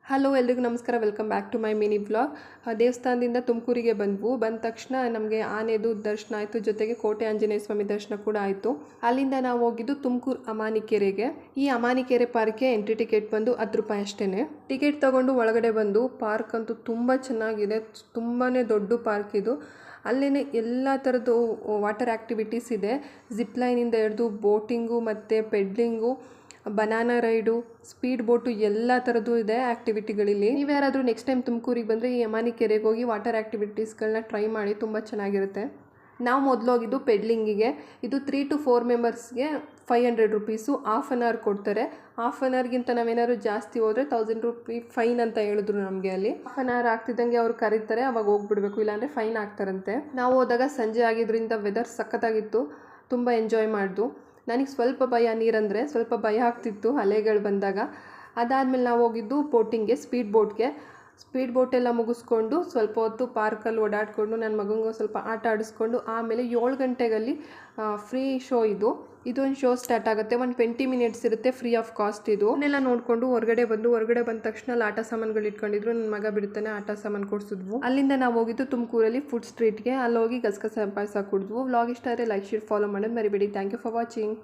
Hello ಎಲ್ರಿಗೂ ನಮಸ್ಕಾರ, welcome back to my mini blog. ದೇವಸ್ಥಾನದಿಂದ ತುಮಕೂರಿಗೆ ಬಂದ ತಕ್ಷಣ ನಮಗೆ ಆನೆದು ದರ್ಶನ ಆಯಿತು, ಜೊತೆಗೆ ಕೋಟೆ ಆಂಜನೇಯ ಸ್ವಾಮಿ ದರ್ಶನ ಕೂಡ ಆಯಿತು. ಅಲ್ಲಿಂದ ನಾವು ಹೋಗಿದ್ದು ತುಮಕೂರು ಅಮಾನಿಕೆರೆಗೆ. ಈ ಅಮಾನಿಕೆರೆ ಪಾರ್ಕ್ಗೆ ಎಂಟ್ರಿ ಟಿಕೆಟ್ ಬಂದು 10 ರೂಪಾಯಿ ಅಷ್ಟೇ. ಟಿಕೆಟ್ ತೊಗೊಂಡು ಒಳಗಡೆ ಬಂದು ಪಾರ್ಕ್ ಅಂತೂ ತುಂಬ ಚೆನ್ನಾಗಿದೆ, ತುಂಬಾ ದೊಡ್ಡ ಪಾರ್ಕ್ ಇದು. ಅಲ್ಲೇ ಎಲ್ಲ ಥರದ್ದು ವಾಟರ್ ಆ್ಯಕ್ಟಿವಿಟೀಸ್ ಇದೆ. ಜಿಪ್ ಲೈನಿಂದ ಹಿಡಿದು ಬೋಟಿಂಗು ಮತ್ತು ಪೆಡ್ಲಿಂಗು, ಬನಾನಾ ರೈಡು, ಸ್ಪೀಡ್ ಬೋಟು ಎಲ್ಲ ಥರದ್ದು ಇದೆ ಆ್ಯಕ್ಟಿವಿಟಿಗಳಲ್ಲಿ. ನೀವು ಯಾರಾದರೂ ನೆಕ್ಸ್ಟ್ ಟೈಮ್ ತುಮಕೂರಿಗೆ ಬಂದರೆ ಈ ಅಮಾನಿಕೆರೆಗೆ ಹೋಗಿ ವಾಟರ್ ಆ್ಯಕ್ಟಿವಿಟೀಸ್ಗಳನ್ನ ಟ್ರೈ ಮಾಡಿ, ತುಂಬ ಚೆನ್ನಾಗಿರುತ್ತೆ. ನಾವು ಮೊದಲು ಹೋಗಿದ್ದು ಪೆಡ್ಲಿಂಗಿಗೆ. ಇದು 3 to 4 ಮೆಂಬರ್ಸ್ಗೆ 500 ರುಪೀಸು. ಹಾಫ್ ಆನ್ ಅವರ್ ಕೊಡ್ತಾರೆ. ಹಾಫ್ ಆನ್ ಅವರ್ಗಿಂತ ನಾವೇನಾದ್ರು ಜಾಸ್ತಿ ಹೋದರೆ 1000 ರೂಪಿ ಫೈನ್ ಅಂತ ಹೇಳಿದ್ರು ನಮಗೆ. ಅಲ್ಲಿ ಹಾಫ್ ಆನ್ ಅವರ್ ಆಗ್ತಿದ್ದಂಗೆ ಅವ್ರು ಕರೀತಾರೆ, ಅವಾಗ ಹೋಗ್ಬಿಡ್ಬೇಕು, ಇಲ್ಲಾಂದರೆ ಫೈನ್ ಆಗ್ತಾರಂತೆ. ನಾವು ಹೋದಾಗ ಸಂಜೆ ಆಗಿದ್ದರಿಂದ ವೆದರ್ ಸಖತ್ತಾಗಿತ್ತು, ತುಂಬ ಎಂಜಾಯ್ ಮಾಡ್ದು. ನನಗೆ ಸ್ವಲ್ಪ ಭಯ, ನೀರಂದರೆ ಸ್ವಲ್ಪ ಭಯ ಆಗ್ತಿತ್ತು ಅಲೆಗಳು ಬಂದಾಗ. ಅದಾದಮೇಲೆ ನಾವು ಹೋಗಿದ್ದು ಬೋಟಿಂಗ್ಗೆ, ಸ್ಪೀಡ್ ಬೋಟೆಲ್ಲ ಮುಗಿಸ್ಕೊಂಡು ಸ್ವಲ್ಪ ಹೊತ್ತು ಪಾರ್ಕಲ್ಲಿ ಓಡಾಡಿಕೊಂಡು ನನ್ನ ಮಗನಿಗೆ ಸ್ವಲ್ಪ ಆಟ ಆಡಿಸ್ಕೊಂಡು ಆಮೇಲೆ 7 ಗಂಟೆಗಲ್ಲಿ ಫ್ರೀ ಶೋ ಇದೊಂದು ಶೋ ಸ್ಟಾರ್ಟ್ ಆಗುತ್ತೆ. 20 ಮಿನಿಟ್ಸ್ ಇರುತ್ತೆ, ಫ್ರೀ ಆಫ್ ಕಾಸ್ಟ್. ಇದನ್ನೆಲ್ಲ ನೋಡಿಕೊಂಡು ಹೊರಗಡೆ ಬಂದ ತಕ್ಷಣ ಅಲ್ಲಿ ಆಟ ಸಾಮಾನುಗಳು ಇಟ್ಕೊಂಡಿದ್ರು. ನನ್ನ ಮಗ ಬಿಡ್ತಾನೆ, ಆಟ ಸಾಮಾನು ಕೊಡಿಸಿದ್ವು. ಅಲ್ಲಿಂದ ನಾವು ಹೋಗಿದ್ದು ತುಮಕೂರಲ್ಲಿ ಫುಡ್ ಸ್ಟ್ರೀಟ್ಗೆ. ಅಲ್ಲಿ ಹೋಗಿ ಗಸಗಸೆ ಪಾಯಸ ಕುಡಿದ್ವು. ವ್ಲಾಗ್ ಇಷ್ಟ ಆದರೆ ಲೈಕ್, ಶೇರ್, ಫಾಲೋ ಮಾಡೋದು ಮರಿಬೇಡಿ. Thank you for watching.